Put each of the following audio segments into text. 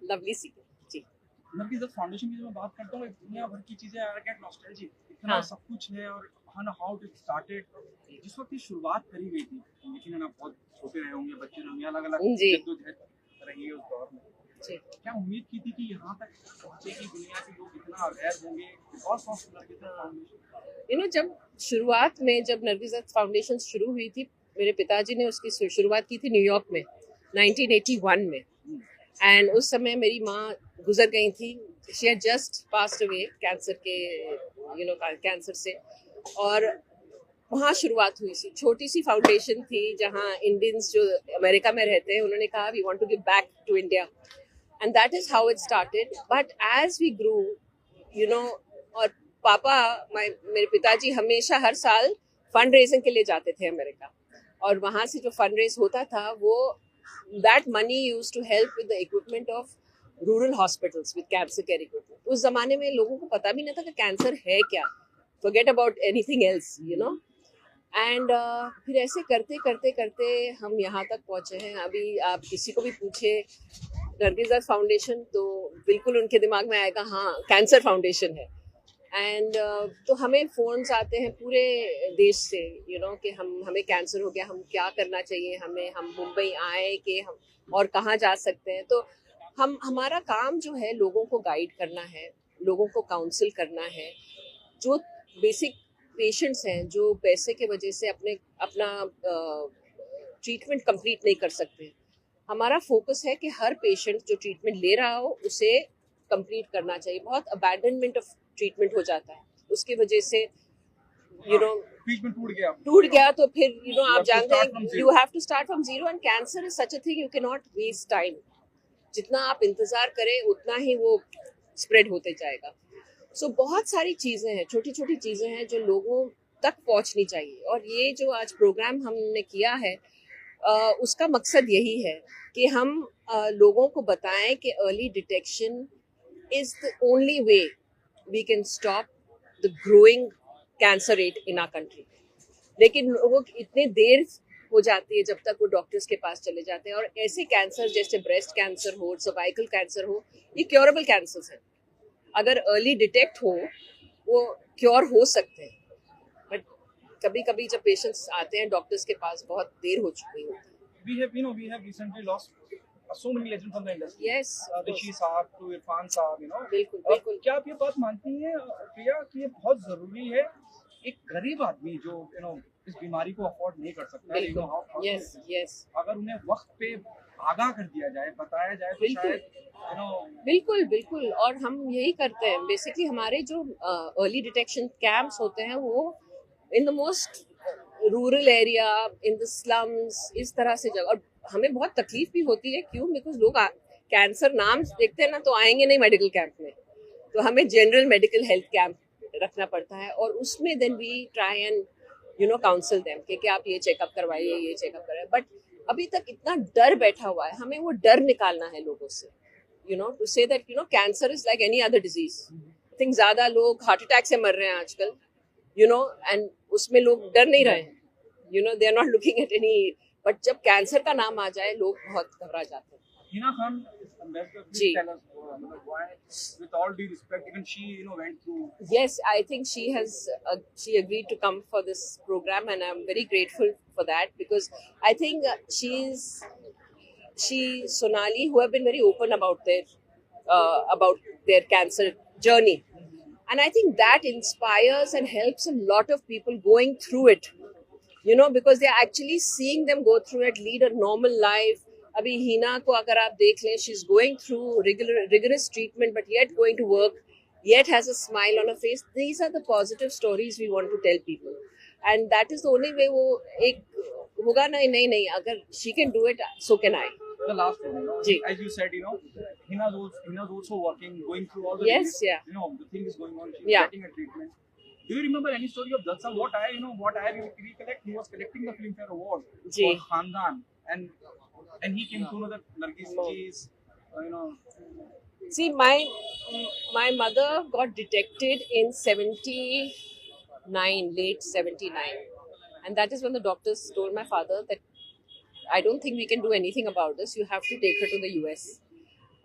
Lovely सी जी। Nargis foundation की जब मैं बात करता हूँ, दुनिया भर की चीजें आई गेट नॉस्टैल्जिक, इतना हाँ। सब कुछ है और हाउ इट स्टार्टेड, जिस वक्त की शुरुआत करी गई थी, लेकिन आप बहुत छोटे रहे होंगे, बच्चे रहे होंगे, अलग अलग जी। जद्दोजहद रही है उस दौर में। जी। क्या उम्मीद की थी कि यहाँ तक पहुँचेगी दुनिया के लोग, इतना अवेयर होंगे बिकॉज ऑफ नरगिस फाउंडेशन? जब शुरुआत में जब नरगिस फाउंडेशन शुरू हुई थी, मेरे पिताजी ने उसकी शुरुआत की थी न्यूयॉर्क में 1981 में। एंड उस समय मेरी माँ गुजर गई थी, she had just passed away cancer के कैंसर से। और वहाँ शुरुआत हुई थी, छोटी सी फाउंडेशन थी जहाँ इंडियंस जो अमेरिका में रहते हैं उन्होंने कहा we want to give back to India, and that is how it started. But as we grew और पापा मेरे पिताजी हमेशा हर साल फंड रेजिंग के लिए जाते थे अमेरिका। और वहाँ से जो फंड रेज होता था वो that money use to help with the equipment of rural hospitals with cancer care equipment. उस जमाने में लोगों को पता भी नहीं था कि कैंसर है क्या, forget about anything else, you know. And फिर ऐसे करते करते करते हम यहाँ तक पहुँचे हैं। अभी आप किसी को भी पूछे नरगिस दत्त फाउंडेशन तो बिल्कुल उनके दिमाग में आएगा हाँ कैंसर फाउंडेशन है। एंड तो हमें फोन्स आते हैं पूरे देश से, यू नो, कि हमें कैंसर हो गया, हम क्या करना चाहिए, हम मुंबई आए कि हम और कहाँ जा सकते हैं। तो हमारा काम जो है लोगों को गाइड करना है, लोगों को काउंसिल करना है। जो बेसिक पेशेंट्स हैं जो पैसे के वजह से अपना ट्रीटमेंट कंप्लीट नहीं कर सकते, हमारा फोकस है कि हर पेशेंट जो ट्रीटमेंट ले रहा हो उसे कंप्लीट करना चाहिए। बहुत अबैंडनमेंट ऑफ ट्रीटमेंट हो जाता है उसकी वजह से, यू नो, टूट गया तो फिर यू नो आप जानते हैं you have to start from zero. And cancer is such a thing you can not waste time. जितना आप इंतजार करें उतना ही वो स्प्रेड होते जाएगा। सो बहुत सारी चीजें हैं, छोटी छोटी चीजें हैं जो लोगों तक पहुंचनी चाहिए। और ये जो आज प्रोग्राम हमने किया है उसका मकसद यही है कि हम लोगों को बताएं कि early detection is the only way we can stop the growing cancer rate in our country. लेकिन लोगों की इतने देर हो जाती है जब तक वो डॉक्टर्स के पास चले जाते हैं। और ऐसे कैंसर जैसे ब्रेस्ट कैंसर हो, सर्वाइकल कैंसर हो, ये क्योरेबल कैंसर्स हैं। अगर अर्ली डिटेक्ट हो वो क्योर हो सकते हैं। बट कभी कभी जब पेशेंट्स आते हैं डॉक्टर्स के पास बहुत देर हो चुकी होती है। We have recently lost so many legends from the industry. Yes, Rishi साहब to Irfan साहब, you know. बिल्कुल बिल्कुल। क्या आप ये बात मानती हैं प्रिया कि ये बहुत जरूरी है एक गरीब आदमी जो इस बीमारी को अफोर्ड नहीं कर सकता, यस यस, अगर उन्हें वक्त पे आगाह कर दिया जाए, बताया जाए तो शायद बिल्कुल बिल्कुल। और हम यही करते हैं बेसिकली। हमारे जो अर्ली डिटेक्शन कैंप्स होते हैं वो in the most rural area, in the slums, इस तरह से जगह। और हमें बहुत तकलीफ भी होती है, क्यों? बिकॉज लोग कैंसर नाम देखते हैं ना तो आएंगे नहीं मेडिकल कैंप में, तो हमें जनरल मेडिकल हेल्थ कैंप रखना पड़ता है। और उसमें then we try and you know counsel them कि आप ये चेकअप करवाइए, ये चेकअप करवाइए। बट अभी तक इतना डर बैठा हुआ है, हमें वो डर निकालना है लोगों से, you know, to say that you know cancer is like any other disease. I think ज्यादा लोग हार्ट अटैक से मर रहे हैं आजकल, यू नो, एंड उसमें लोग डर नहीं रहे हैं, you know, they are not looking at any. But जब कैंसर का नाम आ जाए लोग बहुत घबरा जाते हैं। हिना खान, जी, why, with all due respect, even she went through. Yes, I think she agreed to come for this program, and I'm very grateful for that, because I think she Sonali, who have been very open about their cancer journey, and I think that inspires and helps a lot of people going through it, you know, because they are actually seeing them go through it, lead a normal life. अभी हिना को अगर आप देख लें, she is going through rigorous treatment but yet going to work, yet has a smile on her face. These are the positive stories we want to tell people, and that is the only way वो एक होगा। नहीं अगर she can do it, so can I. The last one, as you said, Hina's also working, going through all the yes, things, yeah, the thing is going on, she's getting a treatment. Do you remember any story of Datta? What I recollect, he was collecting the Filmfare Award for Khandan, and he came to know that Nargis ji is, See, my mother got detected in 79, late 79, and that is when the doctors told my father that I don't think we can do anything about this. You have to take her to the US.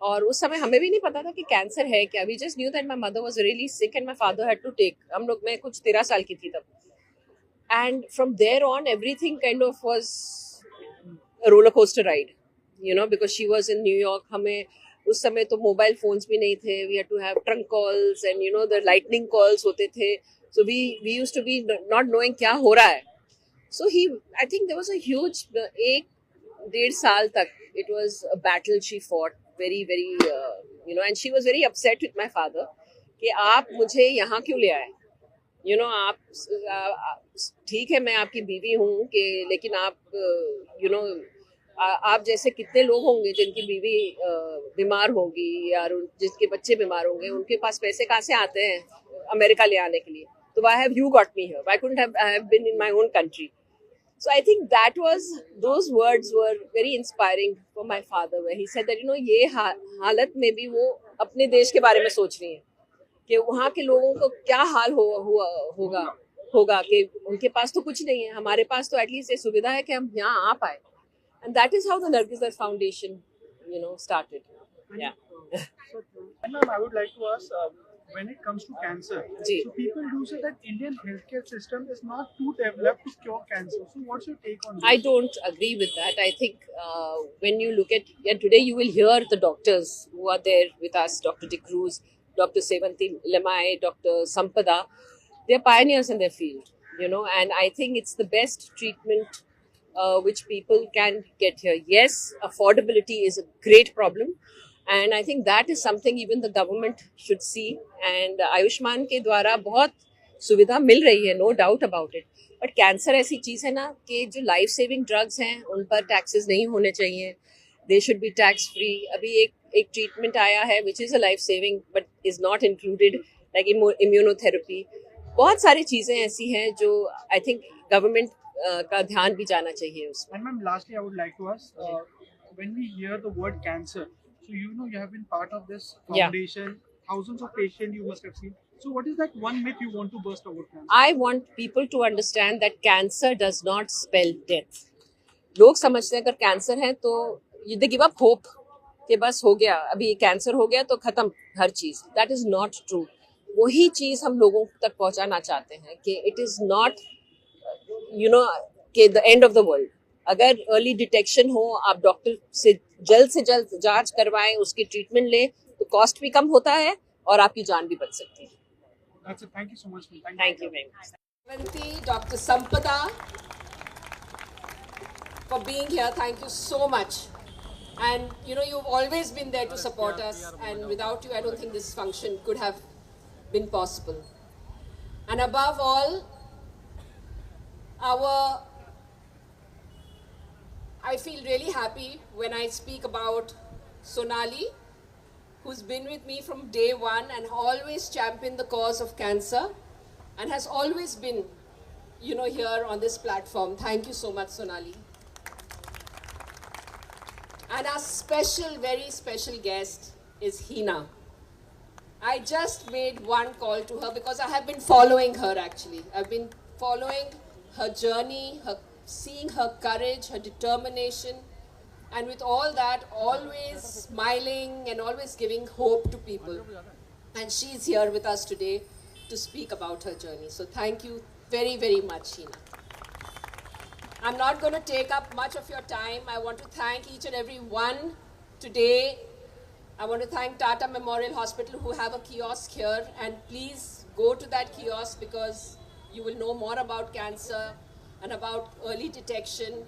और उस समय हमें भी नहीं पता था कि cancer है क्या. We just knew that my mother was really sick and my father had to take. हम लोग, मैं कुछ 13 साल की थी तब. And from there on, everything kind of was a roller coaster ride, you know, because she was in New York. हमें उस समय तो मोबाइल फोन्स भी नहीं थे. We had to have trunk calls and you know the lightning calls होते थे. So we used to be not knowing क्या हो रहा है. So I think there was a huge 1.5 साल तक it was a battle she fought very you know, and she was very upset with my father कि आप मुझे यहाँ क्यों ले आए. You know, आप ठीक है मैं आपकी बीवी हूँ कि, लेकिन आप you know आप जैसे कितने लोग होंगे जिनकी बीवी बीमार होगी या जिनके बच्चे बीमार होंगे, उनके पास पैसे कहाँ से आते हैं अमेरिका ले आने के लिए. तो why have you got me here? Why couldn't I have been in my own country? So I think those words were very inspiring for my father, where he said that ये हालत में भी वो अपने देश के बारे में सोच रही हैं कि वहाँ के लोगों को क्या हाल होगा कि उनके पास तो कुछ नहीं है, हमारे पास तो एटलीस्ट ये सुविधा है कि हम यहाँ आ पाए. And that is how the Nargis Dutt Foundation, started. Yeah. And ma'am, I would like to ask, when it comes to cancer, Ji. so people do say that Indian healthcare system is not too developed to cure cancer. So what's your take on this? I don't agree with that. I think when you look at, and today you will hear the doctors who are there with us, Dr. De Cruz, Dr. Sevanti Lemay, Dr. Sampada, they're pioneers in their field, and I think it's the best treatment which people can get here. Yes, affordability is a great problem. And I think that is something even the government should see. And Ayushman के द्वारा बहुत सुविधा मिल रही है, no doubt about it. But cancer ऐसी चीज़ है ना कि जो लाइफ सेविंग ड्रग्स हैं उन पर टैक्सेस नहीं होने चाहिए. They should be tax free. अभी एक ट्रीटमेंट आया है which is a life saving but is not included, like immunotherapy. बहुत सारी चीज़ें ऐसी हैं जो I think government का ध्यान भी जाना चाहिए उसमें. And ma'am, lastly, I would like to ask, when we hear the word cancer, so you have been part of this foundation, thousands of patients you must have seen. So what is that one myth you want to burst about cancer? I want people to understand that cancer does not spell death. लोग समझते हैं अगर cancer है तो they give up hope कि बस हो गया, अभी कैंसर हो गया तो खत्म हर चीज. That is not true. वही चीज हम लोगों तक पहुंचाना चाहते हैं कि it is not कि the end of the world. अगर अर्ली डिटेक्शन हो, आप डॉक्टर से जल्द जांच करवाएं, उसकी ट्रीटमेंट लें, तो कॉस्ट भी कम होता है और आपकी जान भी बच सकती है. That's it. Thank you so much. Thank you very much. Sevanti, Dr. Sampada, for being here. Thank you so much. And you've always been there to support us, and without you, I don't think this function could have been possible. And above all, I feel really happy when I speak about Sonali, who's been with me from day one and always championed the cause of cancer and has always been, here on this platform. Thank you so much, Sonali. And our special, very special guest is Hina. I just made one call to her because I have been following her actually. I've been following her journey, seeing her courage, her determination, and with all that, always smiling and always giving hope to people. And she's here with us today to speak about her journey. So thank you very, very much, Hina. I'm not going to take up much of your time. I want to thank each and every one today. I want to thank Tata Memorial Hospital who have a kiosk here, and please go to that kiosk because you will know more about cancer and about early detection.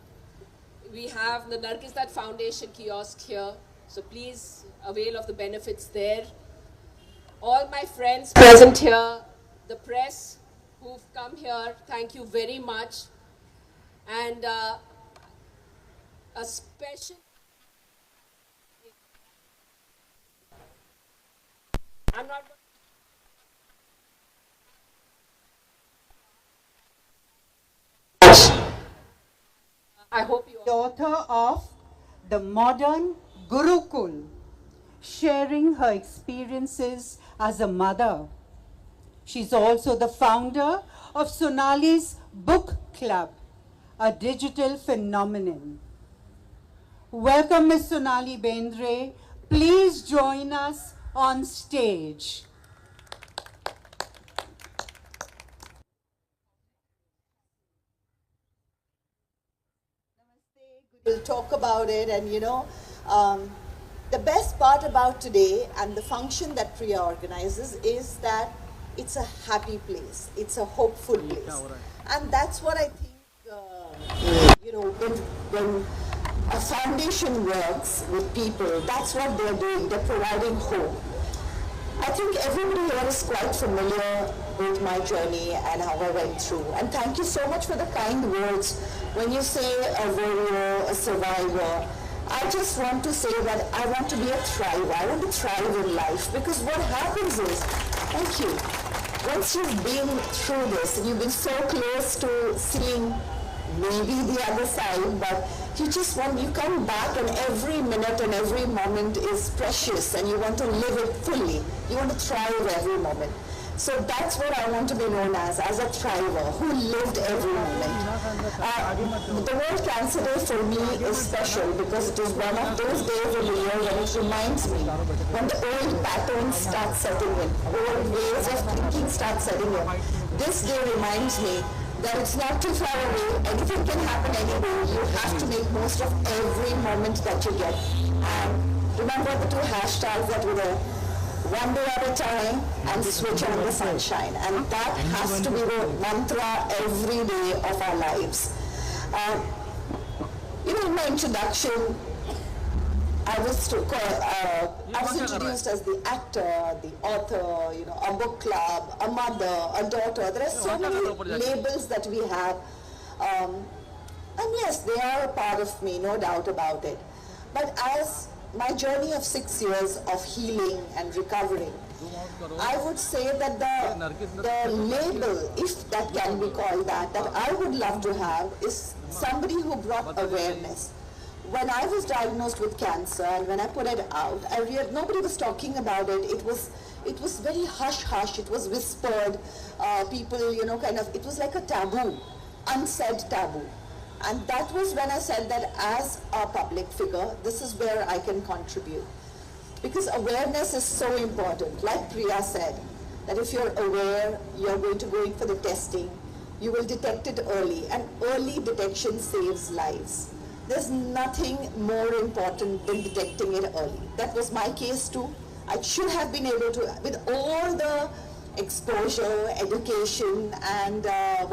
We have the Nargis Dutt Foundation kiosk here, so please avail of the benefits there. All my friends present here, the press who've come here, thank you very much. And a special... I'm not... I hope you... The author of The Modern Gurukul, sharing her experiences as a mother. She's also the founder of Sonali's Book Club, a digital phenomenon. Welcome, Ms. Sonali Bendre. Please join us on stage. We'll talk about it, and the best part about today and the function that Priya organizes is that it's a happy place, it's a hopeful place, and that's what I think, when a foundation works with people, that's what they're doing, they're providing hope. I think everybody here is quite familiar with my journey and how I went through. And thank you so much for the kind words. When you say a warrior, a survivor, I just want to say that I want to be a thriver. I want to thrive in life, because what happens is, thank you, once you've been through this and you've been so close to seeing maybe the other side, but you just want, you come back and every minute and every moment is precious and you want to live it fully. You want to thrive every moment. So that's what I want to be known as a thriver who lived every moment. The World Cancer Day for me is special because it is one of those days of the year when it reminds me when the old patterns start setting in, old ways of thinking start setting in. This day reminds me that it's not too far away, anything can happen anyway, you have to make most of every moment that you get. And remember the two hashtags that were there, one day at a time and switch on the sunshine. And that has to be the mantra every day of our lives. In my introduction, I was introduced as the actor, the author, a book club, a mother, a daughter. There are so many labels that we have. And yes, they are a part of me, no doubt about it. But as my journey of 6 years of healing and recovering, I would say that the label, if that can be called that I would love to have is somebody who brought awareness. When I was diagnosed with cancer and when I put it out, I realized nobody was talking about it. It was very hush-hush. It was whispered. People, it was like a taboo, unsaid taboo. And that was when I said that as a public figure, this is where I can contribute. Because awareness is so important. Like Priya said, that if you're aware, you're going to go in for the testing, you will detect it early. And early detection saves lives. There's nothing more important than detecting it early. That was my case too. I should have been able to, with all the exposure, education, and the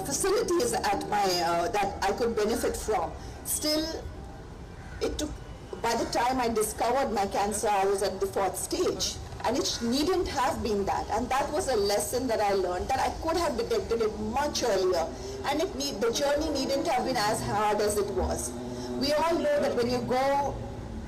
facilities at my that I could benefit from. Still, it took. By the time I discovered my cancer, I was at the 4th stage, and it needn't have been that. And that was a lesson that I learned, that I could have detected it much earlier, and the journey needn't have been as hard as it was. We all know that when you go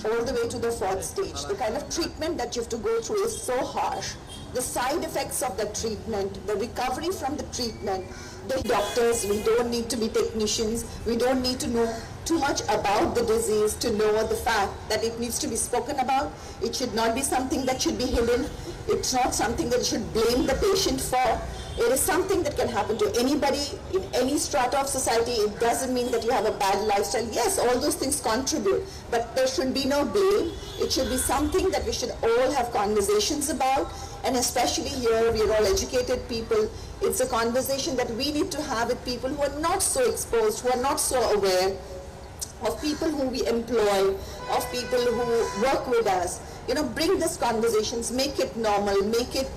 all the way to the 4th stage, the kind of treatment that you have to go through is so harsh. The side effects of the treatment, the recovery from the treatment, the doctors, we don't need to be technicians, we don't need to know too much about the disease to know the fact that it needs to be spoken about. It should not be something that should be hidden. It's not something that you should blame the patient for. It is something that can happen to anybody in any strata of society. It doesn't mean that you have a bad lifestyle. Yes, all those things contribute, but there should be no blame. It should be something that we should all have conversations about, and especially here, we are all educated people. It's a conversation that we need to have with people who are not so exposed, who are not so aware, of people who we employ, of people who work with us. Bring these conversations, make it normal, make it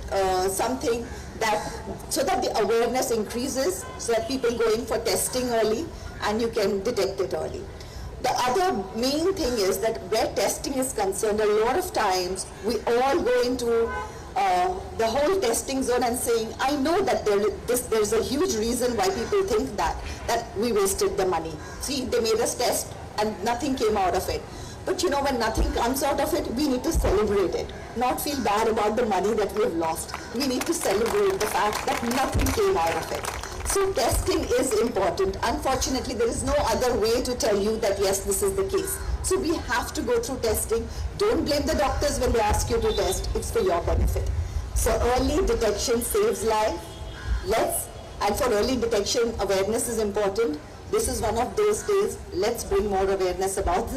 something that, so that the awareness increases, so that people go in for testing early and you can detect it early. The other main thing is that where testing is concerned, a lot of times we all go into the whole testing zone and saying, I know that there's a huge reason why people think that we wasted the money. See, they made us test and nothing came out of it. But when nothing comes out of it, we need to celebrate it. Not feel bad about the money that we have lost. We need to celebrate the fact that nothing came out of it. So testing is important. Unfortunately, there is no other way to tell you that yes, this is the case. So we have to go through testing. Don't blame the doctors when they ask you to test. It's for your benefit. So early detection saves life. And for early detection, awareness is important. This is one of those days. Let's bring more awareness about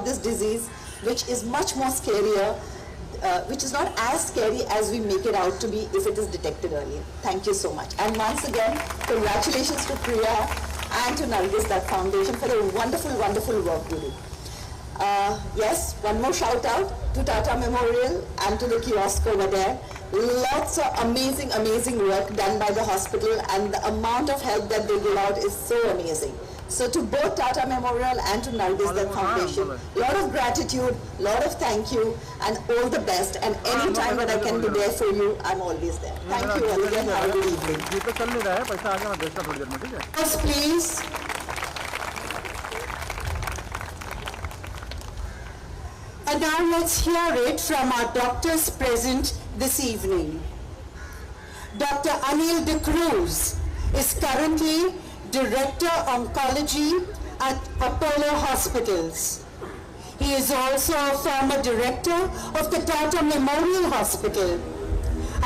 this disease, which is much more scarier, which is not as scary as we make it out to be if it is detected early. Thank you so much. And once again, congratulations to Priya and to Nargis Dutt Foundation for the wonderful, wonderful work you do. Yes, one more shout out to Tata Memorial and to the kiosk over there. Lots of amazing, amazing work done by the hospital, and the amount of help that they give out is so amazing. So to both Tata Memorial and to Nargis Dutt Foundation, a lot of gratitude, a lot of thank you, and all the best. And any time that I can be there for you, I'm always there. Thank you all again. Have a good evening. Yes, please. And now let's hear it from our doctors present this evening. Dr. Anil De Cruz, is currently Director Oncology at Apollo Hospitals. He is also a former director of the Tata Memorial Hospital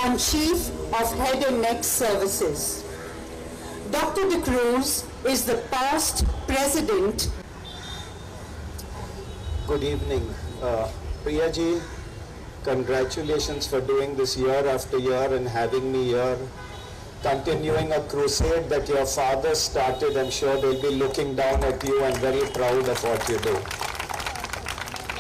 and Chief of Head and Neck Services. Dr. De Cruz is the past president. Good evening. Priya ji, congratulations for doing this year after year and having me here. Continuing a crusade that your father started, I'm sure they'll be looking down at you and very proud of what you do.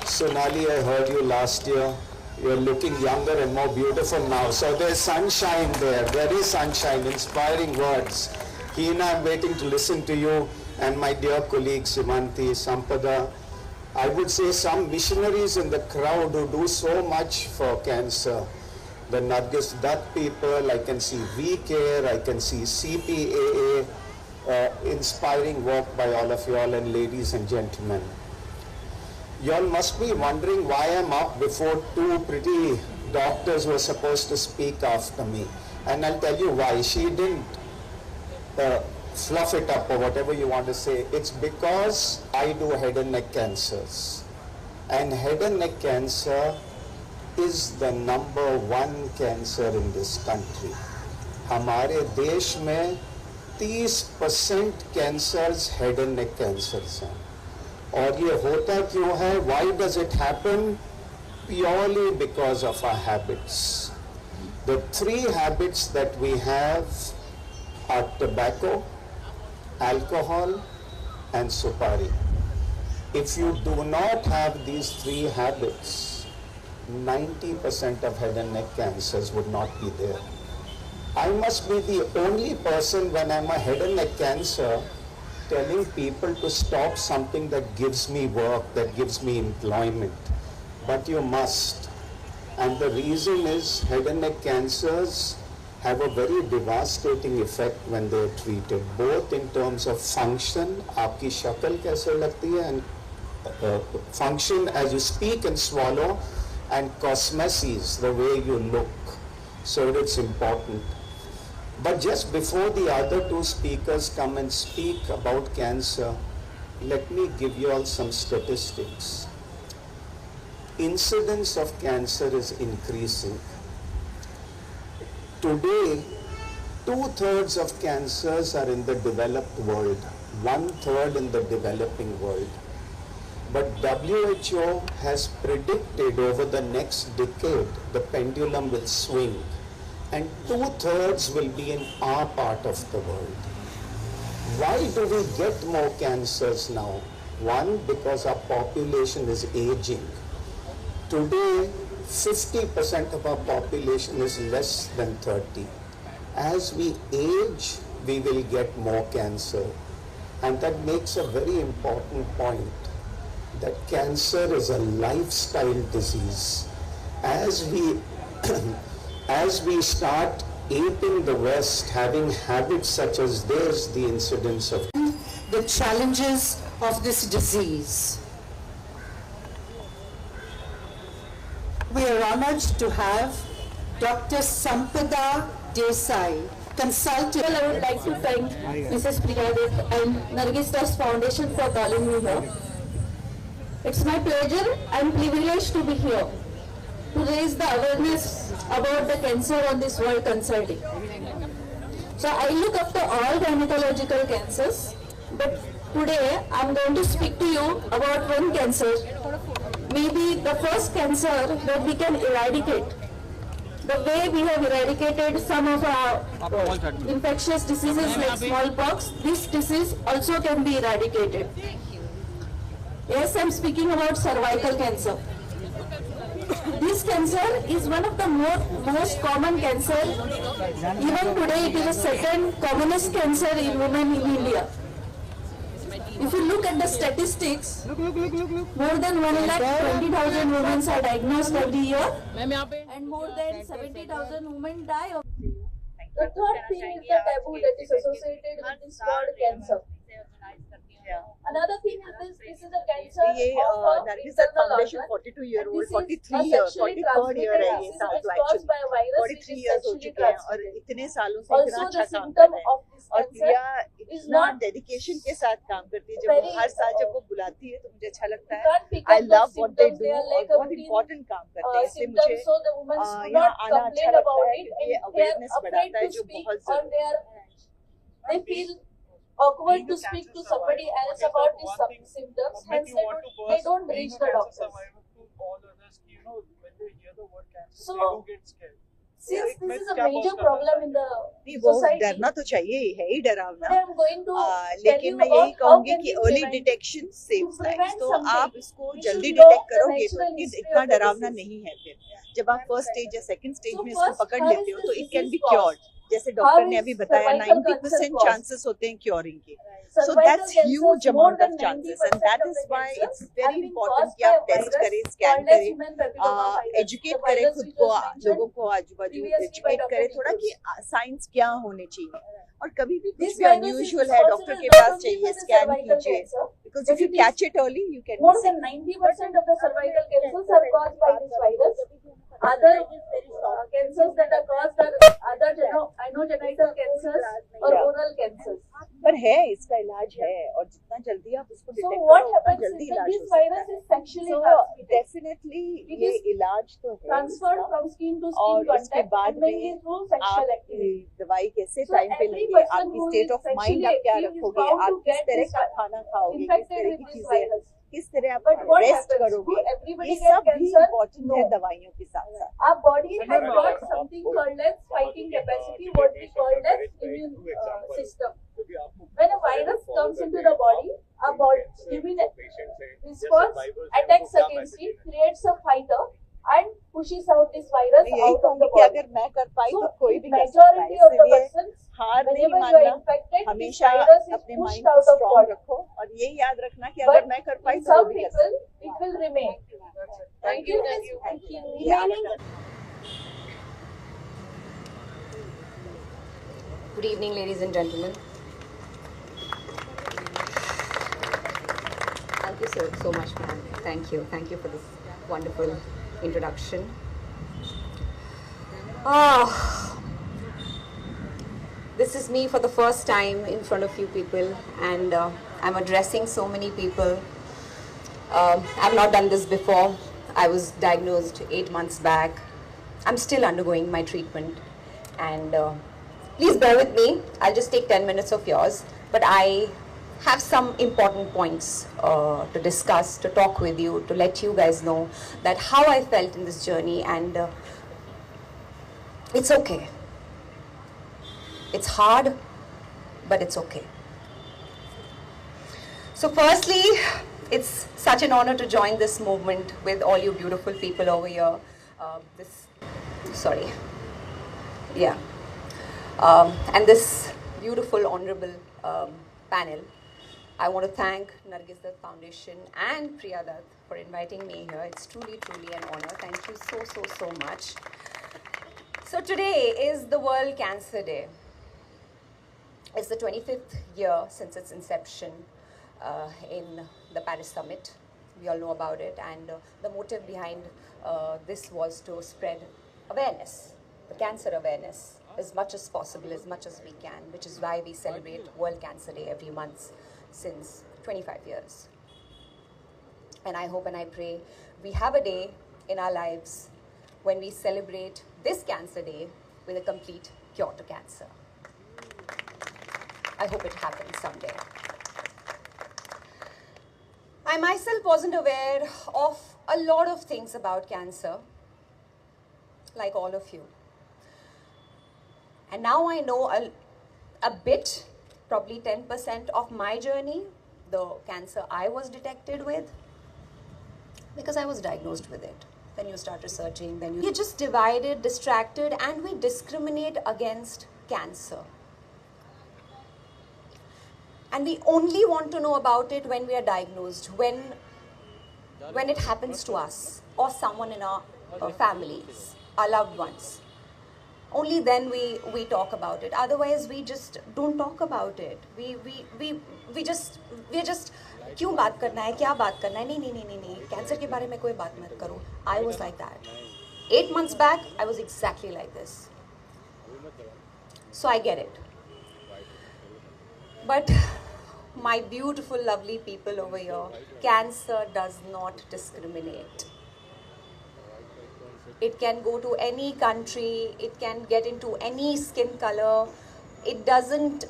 Sonali, I heard you last year. You're looking younger and more beautiful now. So there's sunshine there, there is sunshine, inspiring words. Hina, I'm waiting to listen to you and my dear colleagues, Simanti, Sampada. I would say some missionaries in the crowd who do so much for cancer. The Nargis Dutt people, I can see V-Care, I can see CPAA, inspiring work by all of you all, and ladies and gentlemen. You all must be wondering why I'm up before two pretty doctors who were supposed to speak after me. And I'll tell you why. She didn't fluff it up or whatever you want to say. It's because I do head and neck cancers. And head and neck cancer is the #1 cancer in this country. हमारे देश में 30% cancers head and neck cancers हैं. और ये होता क्यों है? Why does it happen? Purely because of our habits. The 3 habits that we have are tobacco, alcohol, and supari. If you do not have these 3 habits, 90% of head and neck cancers would not be there. I must be the only person when I'm a head and neck cancer telling people to stop something that gives me work, that gives me employment. But you must. And the reason is head and neck cancers have a very devastating effect when they are treated, both in terms of function, आपकी शक्ल कैसे लगती है, and function as you speak and swallow, and cosmesis, the way you look. So it's important. But just before the other 2 speakers come and speak about cancer, let me give you all some statistics. Incidence of cancer is increasing. Today, 2/3 of cancers are in the developed world, 1/3 in the developing world. But WHO has predicted over the next decade, the pendulum will swing, and 2/3 will be in our part of the world. Why do we get more cancers now? One, because our population is aging. Today, 50% of our population is less than 30. As we age, we will get more cancer. And that makes a very important point, that cancer is a lifestyle disease. As we start aping the West, having habits such as this, the incidence of The challenges of this disease. We are honored to have Dr. Sampada Desai, consultant. Well, I would like to thank Mrs. Priya Dutt and Nargis Dutt Foundation for calling me here. It's my pleasure and privilege to be here to raise the awareness about the cancer on this World Cancer Day. So I look after all gynecological cancers, but today I'm going to speak to you about one cancer, maybe the first cancer that we can eradicate. The way we have eradicated some of our infectious diseases like smallpox, this disease also can be eradicated. Yes, I'm speaking about cervical cancer. This cancer is one of the most common cancer. Even today, it is the second commonest cancer in women in India. If you look at the statistics, more than 1,20,000 women are diagnosed every year, and more than 70,000 women die of it. The third thing is the taboo that is associated with this word cancer. Another thing is this is a cancer ये Nargis Dutt foundation 42-year-old 43rd year है ये साल तो actually 43 years हो चुके हैं और इतने सालों से इतना अच्छा काम कर रहे हैं और प्रिया इतना डेडिकेशन के साथ काम करती है। जब वो हर साल जब वो बुलाती है तो मुझे अच्छा लगता है। I love what they do और बहुत इम्पोर्टेंट काम करते हैं, इसलिए मुझे यहाँ आना अच्छा लगता है क्योंकि ये अवेयरनेस बढ़ाता है जो बहुत जरूरी है। They feel awkward to speak to somebody else about these symptoms, hence they don't reach the doctors. So, since this is a major problem in the वो society, डरना तो चाहिए, है ही डरावना, today I'm going to tell लेकिन you मैं यही about how कहूंगी can कि we early prevent detection saves to prevent life. तो something, आप इसको we जल्दी should know डिटेक्ट the करोगे तो natural कि history इतना of the डरावना disease. नहीं है। फिर जब आप फर्स्ट स्टेज या सेकंड स्टेज So में इसको first, पकड़ how लेते is हो तो this it can be disease cured. caused? जैसे How डॉक्टर ने is अभी बताया cervical 90% cancer caused? चांसेस होते हैं क्योरिंग के। So Cervical that's cancers, huge more amount than of chances 90% and that of is the why cancers it's have very been important caused कि आप by a test virus करें, scan called as करें, human papillomavirus. Educate The करें virus खुद which को, was mentioned लोगों को आजू बाजू previously by एजुकेट Dr. करें थोड़ा Nichols. कि साइंस क्या होने चाहिए और कभी भी कुछ This भी virus is अनयूजुअल है डॉक्टर responsible के not पास only चाहिए, for the स्कैन cervical कीजिए cancer, because but if you it is catch it early you can more than 90% of the cervical cancers are caused by this virus. Other cancers that are caused are other anogenital cancers or oral cancers. पर है इसका इलाज है और जितना जल्दी आप इसको So डिटेक्ट what करो उतना happens जल्दी is that इलाज this हो सकता virus है। is sexually So transmitted. Definitely It ये is इलाज तो है transferred इसका। from skin to और skin उसके contact बाद and mainly में through sexual आप activity. दवाई कैसे So टाइम पे every लेंगे, person आपकी who state is of mind sexually आप क्या active is रखोगे, bound आप to किस get तरह this का खाना खाओगे, किस infected तरह with की this चीजें, virus. किस तरह आप But what रेस्ट happens? करोगे, Do everybody ये get सब भी cancer? इम्पोर्टेंट है No. दवाइयों के साथ साथ। Our body has got something called as fighting capacity, what we call as immune system. When a virus comes into the body, our body immune response attacks against it, creates a fighter and pushes out this virus मैं यही out of the कहूंगी कि body. अगर मैं कर पाई तो So, कोई भी कर सकता है, majority of the इसलिए persons, हार नहीं whenever you are मानना, infected, this हमेशा virus is अपने pushed माइंड को out of स्ट्रांग body. रखो और ये याद रखना कि But अगर मैं कर पाई in तो वो some भी कर people, सकता it will remain. Thank you. Thank you. है। ये Remaining आपका Good evening, ladies and gentlemen. Thank you so much, ma'am. Thank you for this wonderful introduction. This is me for the first time in front of you people, and I'm addressing so many people. I've not done this before. I was diagnosed 8 months back. I'm still undergoing my treatment, and please bear with me. I'll just take 10 minutes of yours, but I have some important points to discuss, to talk with you, to let you guys know that how I felt in this journey, and it's okay. It's hard, but it's okay. So firstly, it's such an honor to join this movement with all you beautiful people over here. And this beautiful, honorable panel. I want to thank Nargis Dutt Foundation and Priya Dutt for inviting me here. It's truly, truly an honor. Thank you so much. So today is the World Cancer Day. It's the 25th year since its inception in the Paris Summit. We all know about it, and the motive behind this was to spread awareness, the cancer awareness, as much as possible, as much as we can, which is why we celebrate World Cancer Day every month since 25 years. And I hope and I pray we have a day in our lives when we celebrate this Cancer Day with a complete cure to cancer. I hope it happens someday. I myself wasn't aware of a lot of things about cancer, like all of you. And now I know a bit, probably 10% of my journey, the cancer I was detected with, because I was diagnosed with it. Then you start researching, then you're just divided, distracted, and we discriminate against cancer. And we only want to know about it when we are diagnosed, when it happens to us or someone in our families, our loved ones. Only then we talk about it. Otherwise, we just don't talk about it. We're just क्यों बात करना है, क्या बात करना है, नहीं नहीं नहीं नहीं नहीं, कैंसर के बारे में कोई बात मत करो. I was like that. 8 months back, I was exactly like this. So I get it. But my beautiful, lovely people over here, cancer does not discriminate. It can go to any country, it can get into any skin color. It doesn't,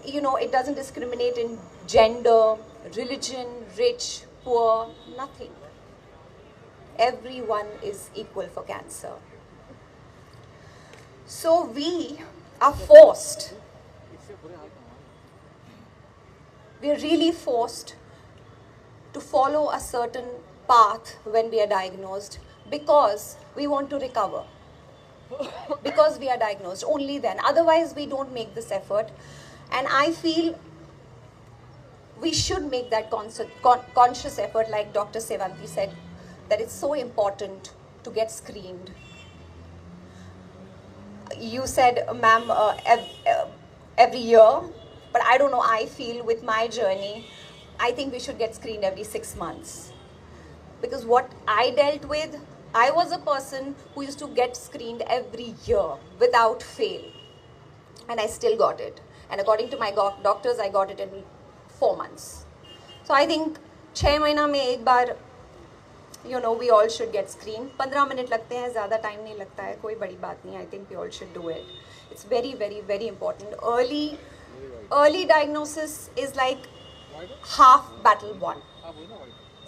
it doesn't discriminate in gender, religion, rich, poor, nothing. Everyone is equal for cancer. So we are forced, we are really forced to follow a certain path when we are diagnosed because we want to recover. Because we are diagnosed, only then. Otherwise, we don't make this effort. And I feel we should make that conscious effort, like Dr. Sevanti said, that it's so important to get screened. You said, ma'am, every year, but I don't know, I feel with my journey, I think we should get screened every 6 months. Because what I dealt with, I was a person who used to get screened every year without fail. And I still got it. And according to my doctors, I got it in 4 months. So I think 6 महीना में एक बार, we all should get screened. 15 minute लगते हैं, ज़्यादा time नहीं लगता है, कोई बड़ी बात नहीं. I think we all should do it. It's very, very, very important. Early diagnosis is like half battle won.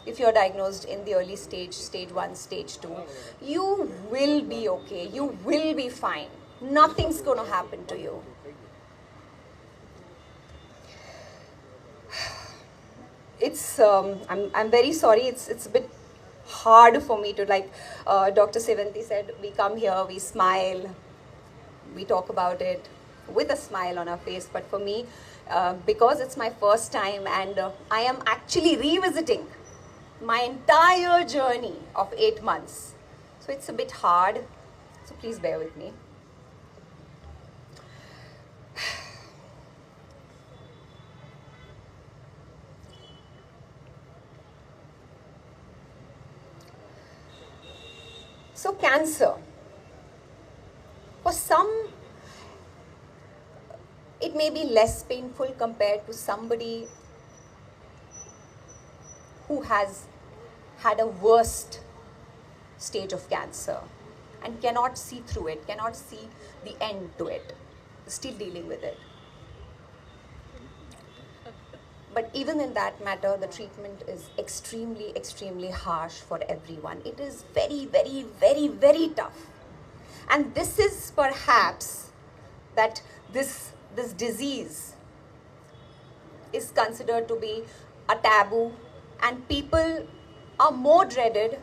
If you're diagnosed in the early stage, stage 1, stage 2, you will be okay. You will be fine. Nothing's going to happen to you. It's, I'm very sorry. It's a bit hard for me to, like Dr. Sevanti said, we come here, we smile, we talk about it with a smile on our face. But for me, because it's my first time and I am actually revisiting my entire journey of 8 months. So it's a bit hard. So please bear with me. So cancer, for some, it may be less painful compared to somebody who has had a worst stage of cancer and cannot see through it, cannot see the end to it, still dealing with it. But even in that matter, the treatment is extremely, extremely harsh for everyone. It is very, very, very, very tough. And this is perhaps that this disease is considered to be a taboo, and people are more dreaded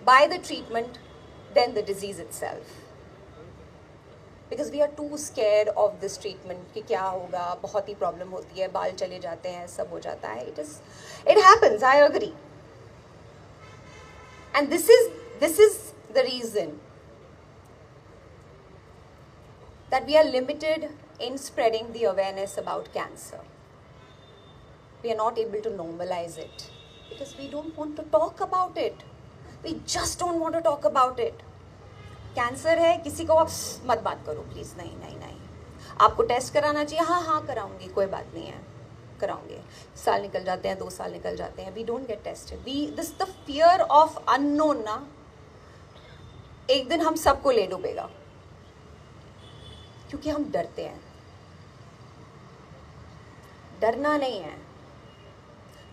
by the treatment than the disease itself. Because we are too scared of this treatment कि क्या होगा, बहुत ही problem होती है, बाल चले जाते हैं, सब हो जाता है. It happens, I agree. And this is the reason that we are limited in spreading the awareness about cancer. We are not able to normalize it because we don't want to talk about it. We just don't want to talk about it. Cancer है, किसी को आप मत बात करो please, नहीं नहीं नहीं. आपको टेस्ट कराना चाहिए, हाँ कराऊंगी, कोई बात नहीं है, कराऊंगे. साल निकल जाते हैं, 2 साल निकल जाते हैं, we don't get tested. This the fear of unknown ना, एक दिन हम सबको ले डूबेगा क्योंकि हम डरते हैं. डरना नहीं है.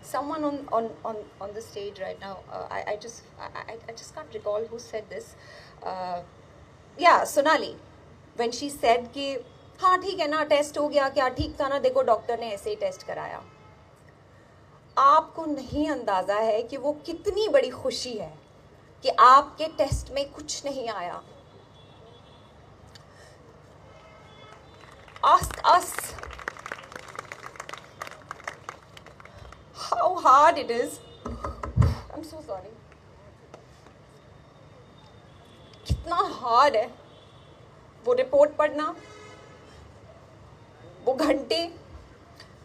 Someone on the stage right now, I just can't recall who said this. Yeah, Sonali, when she said कि हाँ ठीक है ना, टेस्ट हो गया, क्या ठीक था ना, देखो डॉक्टर ने ऐसे ही टेस्ट कराया. आपको नहीं अंदाज़ा है कि वो कितनी बड़ी खुशी है कि आपके टेस्ट में कुछ नहीं आया. Ask us how hard it is. I'm so sorry. कितना हार्ड है वो रिपोर्ट पढ़ना, वो घंटे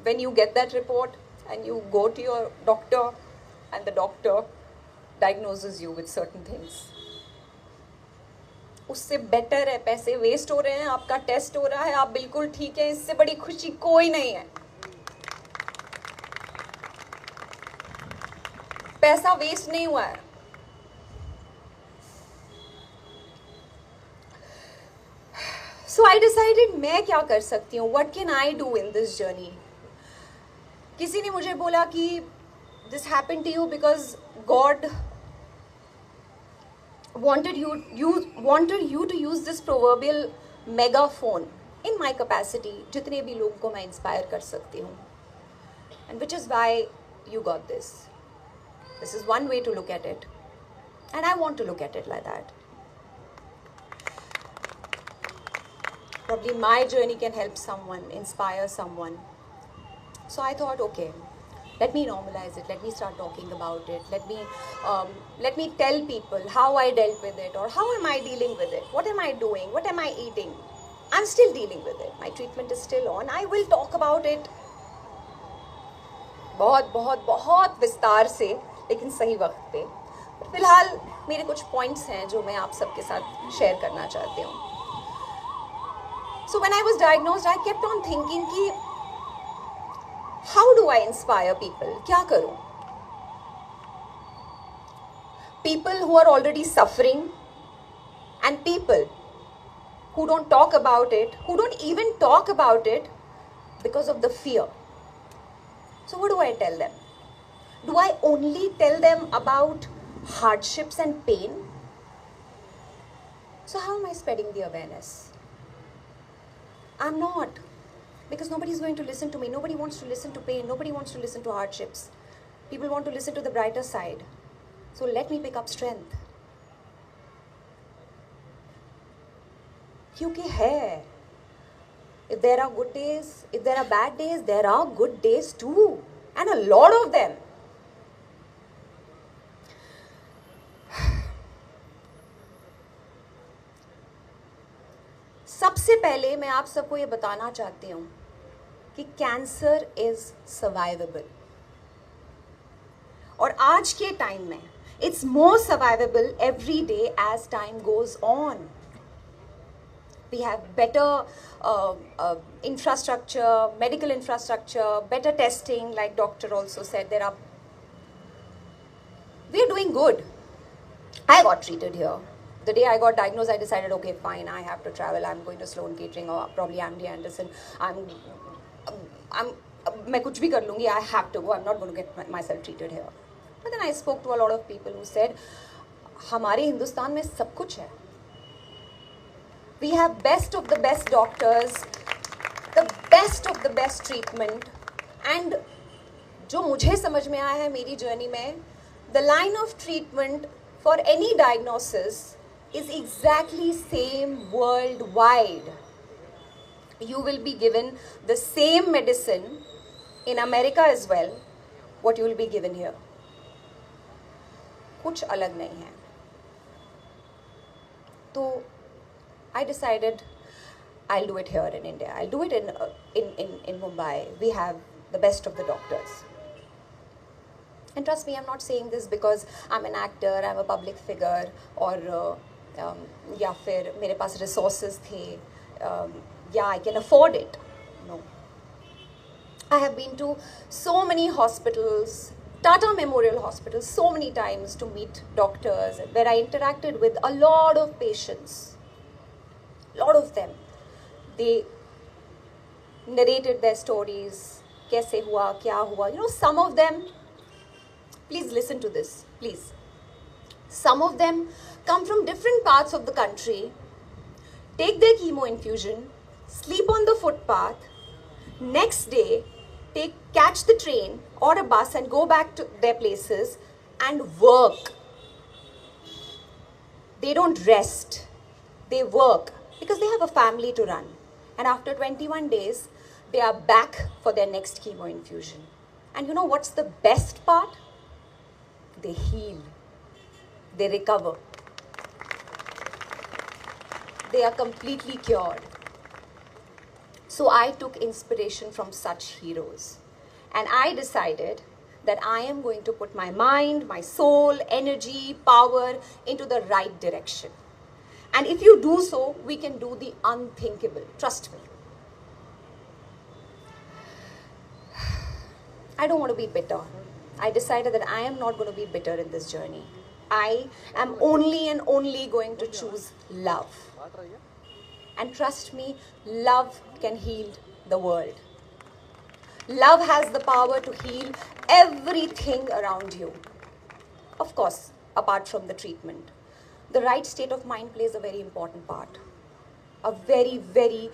when you get that report, and you go to your doctor and the doctor diagnoses you with certain things. उससे बेटर है, पैसे waste हो रहे हैं, आपका टेस्ट हो रहा है, आप बिल्कुल ठीक है, इससे बड़ी खुशी कोई नहीं है. पैसा वेस्ट नहीं हुआ है. So I decided मैं क्या कर सकती हूँ, what can I do in this journey? किसी ने मुझे बोला कि this happened to you because God wanted you to use this proverbial megaphone in my capacity, जितने भी लोगों को मैं inspire कर सकती हूँ, and which is why you got this. This is one way to look at it, and I want to look at it like that. Probably my journey can help someone, inspire someone. So I thought, okay, let me normalize it. Let me start talking about it. Let me tell people how I dealt with it, or how am I dealing with it. What am I doing? What am I eating? I'm still dealing with it. My treatment is still on. I will talk about it बहुत बहुत बहुत विस्तार से, लेकिन सही वक्त पे. फिलहाल मेरे कुछ पॉइंट्स हैं जो मैं आप सबके साथ शेयर करना चाहती हूँ. So when I was diagnosed, I kept on thinking कि how do I inspire people? क्या करूँ? People who are already suffering and people who don't talk about it, who don't even talk about it because of the fear. So what do I tell them? Do I only tell them about hardships and pain? So how am I spreading the awareness? I'm not, because nobody is going to listen to me. Nobody wants to listen to pain. Nobody wants to listen to hardships. People want to listen to the brighter side. So let me pick up strength. क्योंकि है. If there are good days, if there are bad days, there are good days too, and a lot of them. सबसे पहले मैं आप सबको ये बताना चाहती हूँ कि कैंसर इज सर्वाइवेबल, और आज के टाइम में it's more survivable every day as time goes on. We have better infrastructure, medical infrastructure, better testing, like doctor also said. We are doing good. I got treated here. The day I got diagnosed, I decided, okay, fine, I have to travel. I'm going to Sloan Kettering or probably MD Anderson. मैं कुछ भी कर लूँगी. I have to go. I'm not going to get myself treated here. But then I spoke to a lot of people who said, हमारे हिंदुस्तान में सब कुछ है. We have best of the best doctors, the best of the best treatment, and जो मुझे समझ में आया है मेरी जर्नी में, the line of treatment for any diagnosis is exactly same worldwide. You will be given the same medicine in America as well, what you will be given here. कुछ अलग नहीं है. तो I decided I'll do it here in India. I'll do it in Mumbai. We have the best of the doctors. And trust me, I'm not saying this because I'm an actor, I'm a public figure, or या फिर मेरे पास resources थे, yeah, I can afford it. No. I have been to so many hospitals, Tata Memorial Hospital, so many times to meet doctors, where I interacted with a lot of patients. Lot of them, they narrated their stories. कैसे हुआ, क्या हुआ? You know, some of them, please listen to this, please. Some of them come from different parts of the country, take their chemo infusion, sleep on the footpath, next day catch the train or a bus and go back to their places and work. They don't rest, they work. Because they have a family to run. And after 21 days, they are back for their next chemo infusion. And you know what's the best part? They heal. They recover. They are completely cured. So I took inspiration from such heroes. And I decided that I am going to put my mind, my soul, energy, power into the right direction. And if you do so, we can do the unthinkable. Trust me. I don't want to be bitter. I decided that I am not going to be bitter in this journey. I am only and only going to choose love. And trust me, love can heal the world. Love has the power to heal everything around you. Of course, apart from the treatment. The right state of mind plays a very important part. A very, very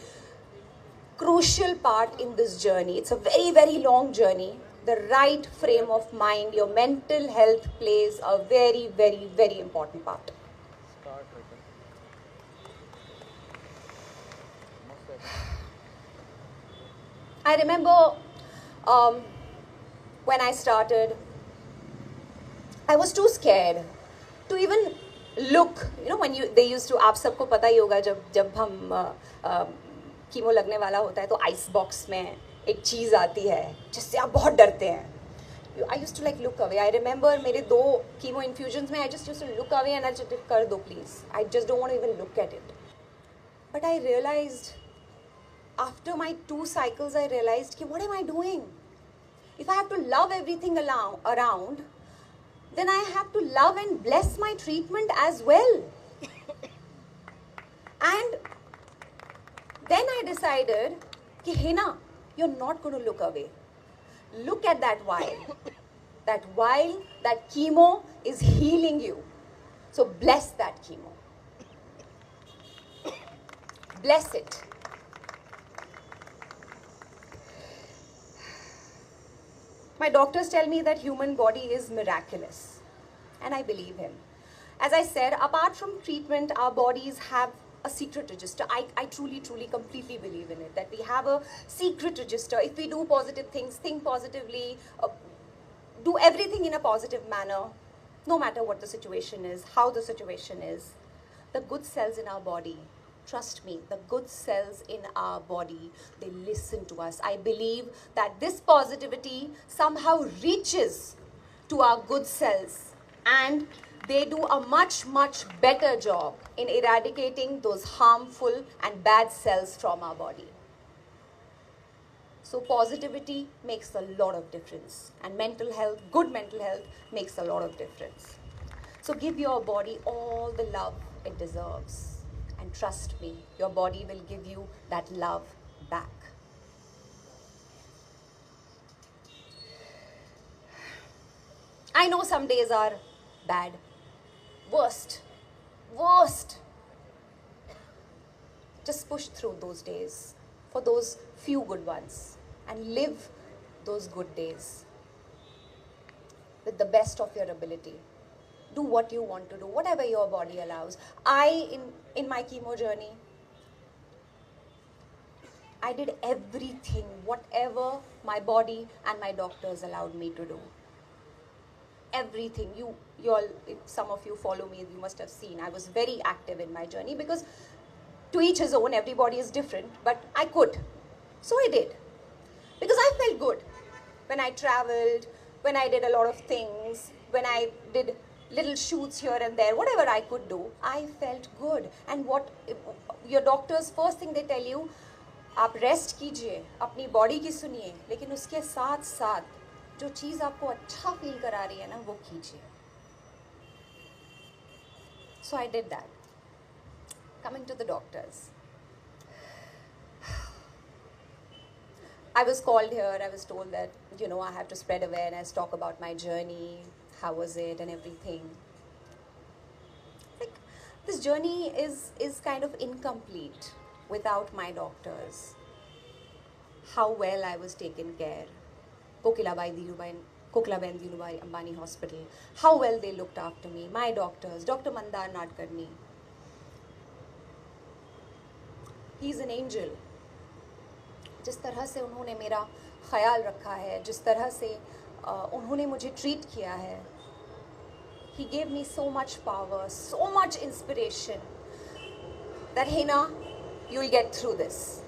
crucial part in this journey. It's a very, very long journey. The right frame of mind, your mental health plays a very, very, very important part. I remember when I started, I was too scared to even look. You know, when they used to, आप सबको पता ही होगा जब हम chemo लगने वाला होता है तो आइस बॉक्स में एक चीज़ आती है जिससे आप बहुत डरते हैं. I used to like look away. I remember मेरे 2 कीमो infusions में I just used to look away and I just कर दो please. I just don't want to even look at it. But I realized, after my 2 cycles, I realized, what am I doing? If I have to love everything around, then I have to love and bless my treatment as well. And then I decided, Hina, you're not going to look away. Look at that vial. That vial, that chemo is healing you. So bless that chemo. Bless it. My doctors tell me that human body is miraculous. And I believe him. As I said, apart from treatment, our bodies have a secret register. I truly, truly, completely believe in it. That we have a secret register. If we do positive things, think positively, do everything in a positive manner, no matter what the situation is, how the situation is, the good cells in our body, trust me, the good cells in our body, they listen to us. I believe that this positivity somehow reaches to our good cells and they do a much, much better job in eradicating those harmful and bad cells from our body. So positivity makes a lot of difference, and mental health, good mental health, makes a lot of difference. So give your body all the love it deserves, and trust me, your body will give you that love back. I know some days are bad. Worst. Just push through those days for those few good ones and live those good days with the best of your ability. Do what you want to do, whatever your body allows. In my chemo journey, I did everything, whatever my body and my doctors allowed me to do. Everything. You all, if some of you follow me, you must have seen I was very active in my journey, because to each his own, everybody is different, but I could. So I did. Because I felt good. When I traveled, when I did a lot of things, when I did little shoots here and there, whatever I could do, I felt good. And what your doctors, first thing they tell you, आप rest कीजिए, अपनी body की सुनिए, लेकिन उसके साथ साथ जो चीज़ आपको अच्छा फील करा रही है ना, वो कीजिए. So I did that. Coming to the doctors, I was called here. I was told that, I have to spread awareness, talk about my journey, how was it and everything. Like, this journey is kind of incomplete without my doctors. How well I was taken care. Kokilaben Dhirubhai Ambani Hospital. How well they looked after me. My doctors, Dr. Mandar Nadkarni. He's an angel. जिस तरह से उन्होंने मेरा ख्याल रखा है, जिस तरह से उन्होंने मुझे ट्रीट किया है, he gave me so much power, so much inspiration that Hina, you will get through this.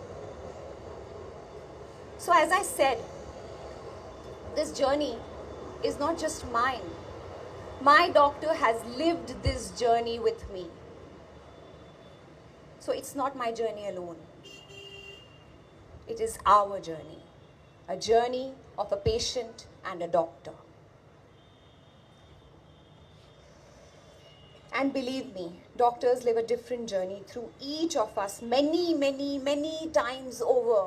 So as I said, this journey is not just mine. My doctor has lived this journey with me. So it's not my journey alone. It is our journey. A journey of a patient and a doctor. And believe me, doctors live a different journey through each of us many times over.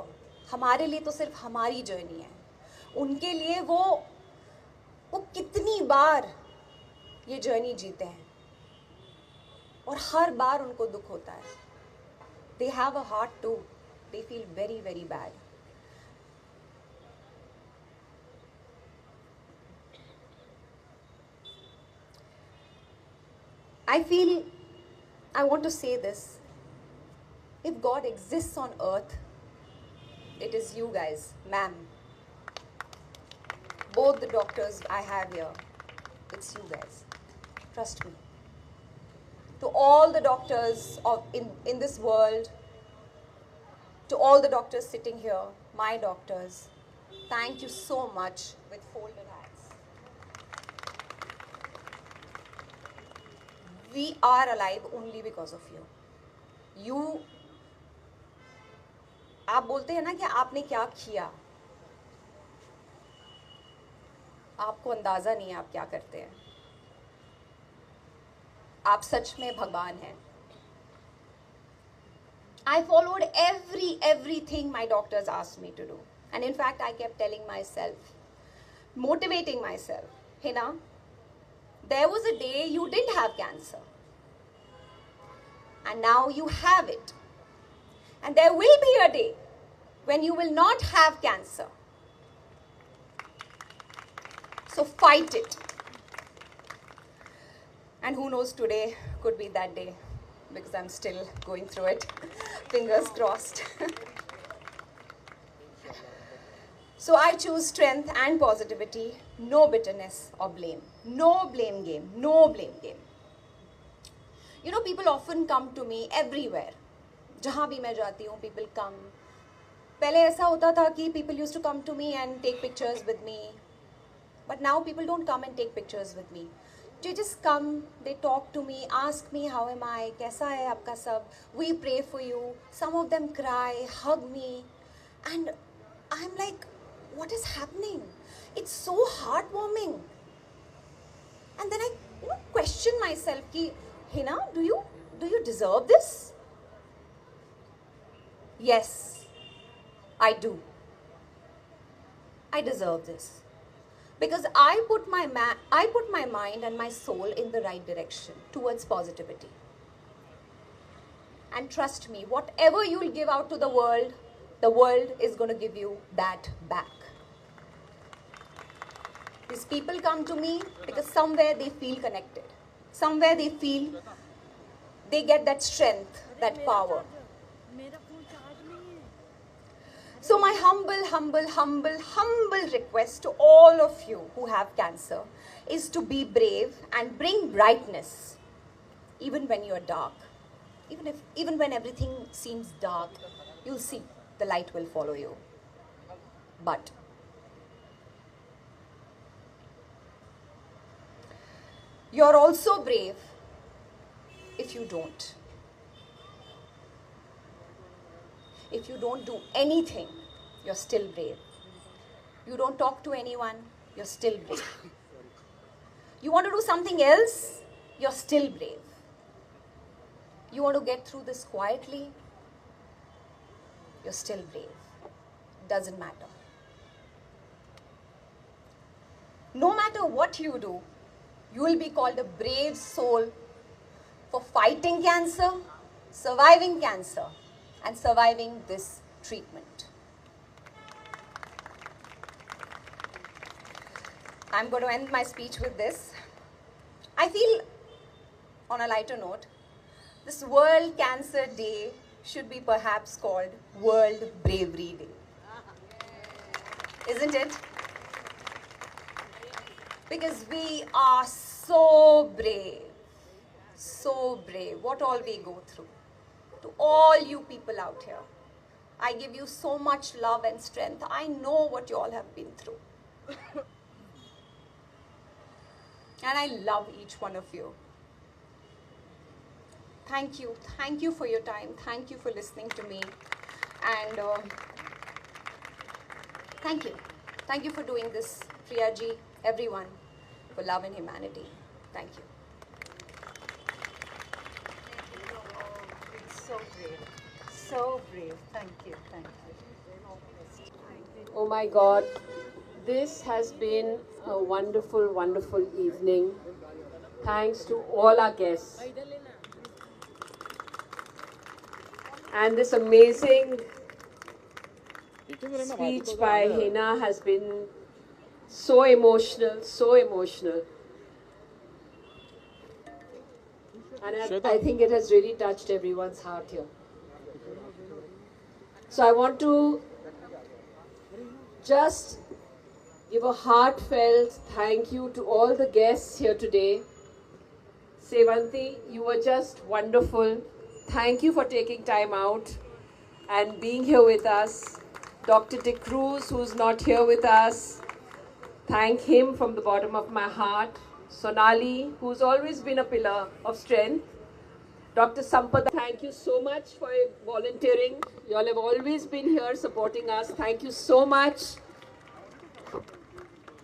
हमारे लिए तो सिर्फ हमारी journey है. उनके लिए वो कितनी बार ये जर्नी जीते हैं और हर बार उनको दुख होता है. They have a heart too. They feel very bad. I want to say this. If God exists on earth, it is you guys, ma'am. Both the doctors I have here, it's you guys. Trust me. To all the doctors in this world, to all the doctors sitting here, my doctors, thank you so much with folded hands. We are alive only because of you. आप बोलते हैं ना कि आपने क्या किया, आपको अंदाजा नहीं है आप क्या करते हैं. आप सच में भगवान हैं. I followed everything my doctors asked me to do. And in fact, I kept telling myself, motivating myself, Hina, there was a day you didn't have cancer. And now you have it. And there will be a day when you will not have cancer. So fight it. And who knows, today could be that day, because I'm still going through it. Fingers crossed. So I choose strength and positivity, no bitterness or blame. No blame game, no blame game. You know, people often come to me everywhere. जहाँ भी मैं जाती हूँ, people come. पहले ऐसा होता था कि people used to come to me and take pictures with me. But now people don't come and take pictures with me. They just come, they talk to me, ask me how am I, कैसा है आपका सब, we pray for you. Some of them cry, hug me, and I'm like, what is happening? It's so heartwarming. And then I question myself, ki, Hina, do you deserve this? Yes, I do. I deserve this. Because I put my mind and my soul in the right direction towards positivity. And trust me, whatever you'll give out to the world is going to give you that back. These people come to me because somewhere they feel connected. Somewhere they feel they get that strength, that power. So my humble request to all of you who have cancer is to be brave and bring brightness even when you're dark. Even when everything seems dark, you'll see the light will follow you. But you're also brave if you don't. If you don't do anything, you're still brave. You don't talk to anyone, you're still brave. You want to do something else, you're still brave. You want to get through this quietly, you're still brave. Doesn't matter. No matter what you do, you will be called a brave soul for fighting cancer, surviving cancer, and surviving this treatment. I'm going to end my speech with this. I feel, on a lighter note, this World Cancer Day should be perhaps called World Bravery Day. Isn't it? Because we are so brave. So brave. What all we go through. To all you people out here, I give you so much love and strength. I know what you all have been through. And I love each one of you. Thank you for your time, thank you for listening to me, and thank you for doing this, Priya ji, everyone, for love and humanity. Thank you. So brave. Thank you. Oh my God, this has been a wonderful, wonderful evening. Thanks to all our guests. And this amazing speech by Hina has been so emotional, so emotional. And I think it has really touched everyone's heart here. So I want to just give a heartfelt thank you to all the guests here today. Sevanti, you were just wonderful. Thank you for taking time out and being here with us. Dr. De Cruz, who's not here with us, thank him from the bottom of my heart. Sonali, who's always been a pillar of strength. Dr. Sampada, thank you so much for volunteering. You all have always been here supporting us. Thank you so much.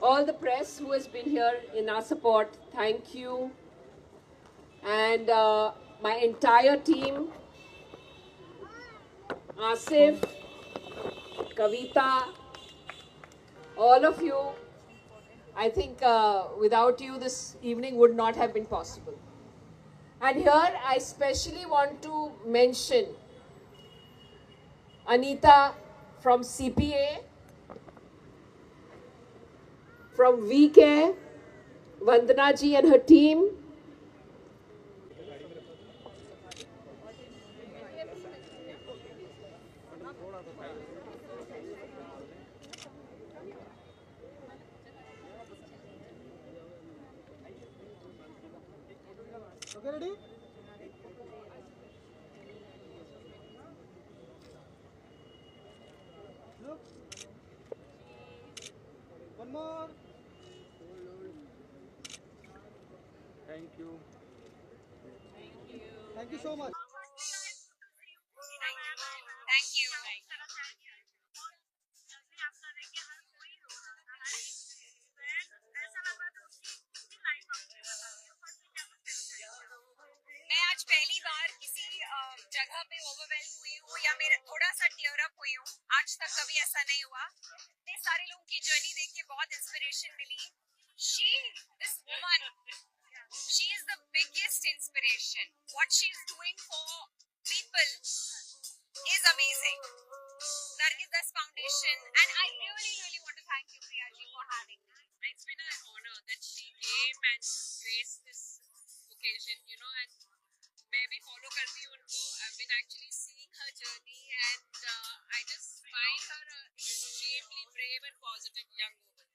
All the press who has been here in our support, thank you. And my entire team, Asif, Kavita, all of you. I think without you this evening would not have been possible. And here I especially want to mention Anita from CPA, from VCare, Vandana ji and her team. Okay, ready? Look. One more. Thank you. Thank you so much. Thank you. मैं आज पहली बार किसी जगह पे overwhelm हुई हूँ या मेरा थोड़ा सा टीयर अप हुई हूँ. आज तक कभी ऐसा नहीं हुआ. इतने सारे लोगों की जर्नी देख के बहुत इंस्पिरेशन मिली. This woman, she is the biggest inspiration. What she is doing for people is amazing. Nargis Das Foundation, and I really want to thank you, Priya ji, for having me. It's been an honor that she came and graced this occasion, you know, and मैं भी follow करती हूँ उनको. I've been actually seeing her journey, and I just find her a extremely brave and positive young woman,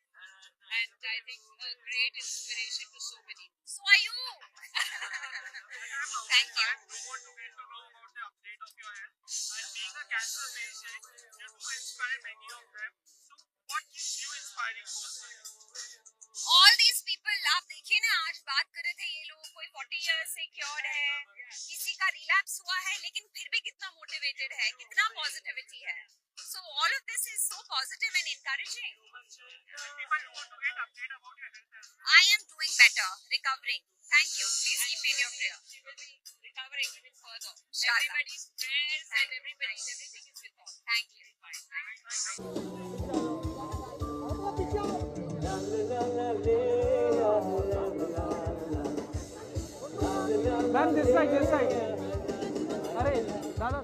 and I think a great inspiration to so many. So are you? Thank you. We want to get to know about the update of your health. And being a cancer patient, you do inspire many of them. So what keeps you inspiring personally? All these people, आप देखिए ना, आज बात कर रहे थे ये लोग, कोई 40 years से क्योर है, किसी का रिलैप्स हुआ है, लेकिन फिर भी कितना मोटिवेटेड है, कितना पॉजिटिविटी है. So all of this is so positive and encouraging. People who want to get update about your health as well. I am doing better, recovering. Thank you. Please keep me in your prayer. She will be recovering even further. Inshallah. Everybody's prayers and everything is with her. Thank you. Ma'am, this side. Arey, dada.